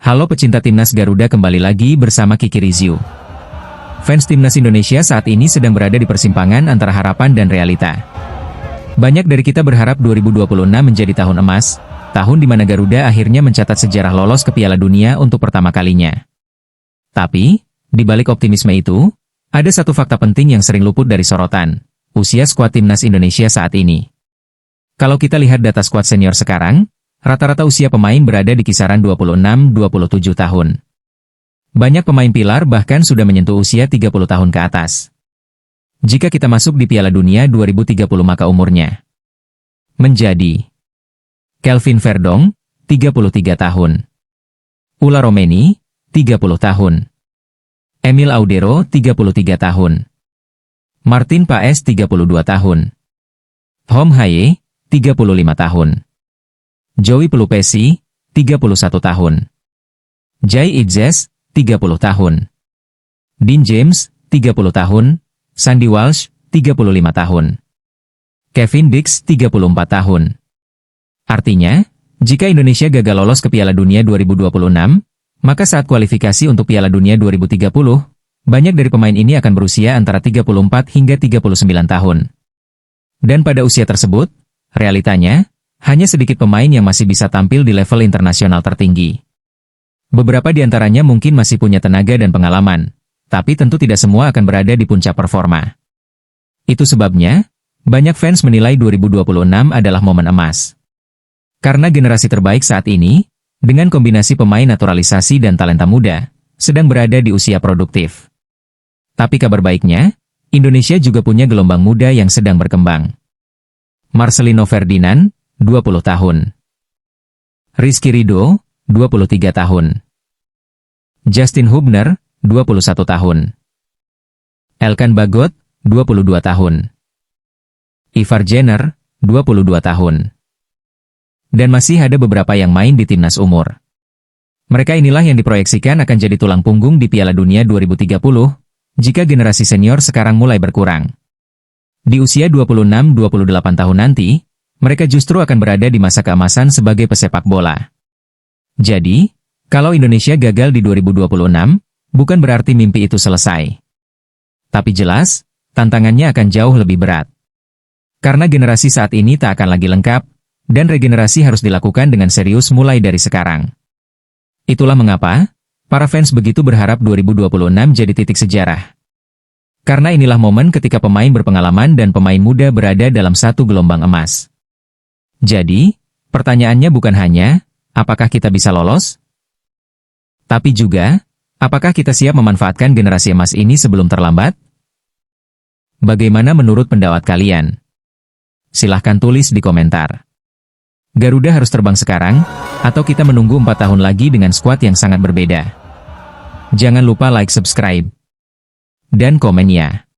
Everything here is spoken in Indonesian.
Halo pecinta timnas Garuda, kembali lagi bersama Kiki Rizyu. Fans timnas Indonesia saat ini sedang berada di persimpangan antara harapan dan realita. Banyak dari kita berharap 2026 menjadi tahun emas, tahun di mana Garuda akhirnya mencatat sejarah lolos ke Piala Dunia untuk pertama kalinya. Tapi, di balik optimisme itu, ada satu fakta penting yang sering luput dari sorotan, usia skuad timnas Indonesia saat ini. Kalau kita lihat data skuad senior sekarang, rata-rata usia pemain berada di kisaran 26-27 tahun. Banyak pemain pilar bahkan sudah menyentuh usia 30 tahun ke atas. Jika kita masuk di Piala Dunia 2030 maka umurnya menjadi Kelvin Verdong, 33 tahun. Ula Romeni, 30 tahun. Emil Audero, 33 tahun. Martin Paes, 32 tahun. Hom Haye, 35 tahun. Joey Pelupesi, 31 tahun. Jai Idzes, 30 tahun. Dean James, 30 tahun. Sandy Walsh, 35 tahun. Kevin Dix, 34 tahun. Artinya, jika Indonesia gagal lolos ke Piala Dunia 2026, maka saat kualifikasi untuk Piala Dunia 2030, banyak dari pemain ini akan berusia antara 34 hingga 39 tahun. Dan pada usia tersebut, realitanya, hanya sedikit pemain yang masih bisa tampil di level internasional tertinggi. Beberapa di antaranya mungkin masih punya tenaga dan pengalaman, tapi tentu tidak semua akan berada di puncak performa. Itu sebabnya, banyak fans menilai 2026 adalah momen emas. Karena generasi terbaik saat ini, dengan kombinasi pemain naturalisasi dan talenta muda, sedang berada di usia produktif. Tapi kabar baiknya, Indonesia juga punya gelombang muda yang sedang berkembang. Marcelino Ferdinand, 20 tahun. Rizky Ridho, 23 tahun. Justin Hubner, 21 tahun. Elkan Bagot, 22 tahun. Ivar Jenner, 22 tahun. Dan masih ada beberapa yang main di timnas umur. Mereka inilah yang diproyeksikan akan jadi tulang punggung di Piala Dunia 2030, jika generasi senior sekarang mulai berkurang. Di usia 26-28 tahun nanti, mereka justru akan berada di masa keemasan sebagai pesepak bola. Jadi, kalau Indonesia gagal di 2026, bukan berarti mimpi itu selesai. Tapi jelas, tantangannya akan jauh lebih berat. Karena generasi saat ini tak akan lagi lengkap, dan regenerasi harus dilakukan dengan serius mulai dari sekarang. Itulah mengapa, para fans begitu berharap 2026 jadi titik sejarah. Karena inilah momen ketika pemain berpengalaman dan pemain muda berada dalam satu gelombang emas. Jadi, pertanyaannya bukan hanya, apakah kita bisa lolos? Tapi juga, apakah kita siap memanfaatkan generasi emas ini sebelum terlambat? Bagaimana menurut pendapat kalian? Silahkan tulis di komentar. Garuda harus terbang sekarang, atau kita menunggu 4 tahun lagi dengan skuad yang sangat berbeda? Jangan lupa like, subscribe, dan komen ya.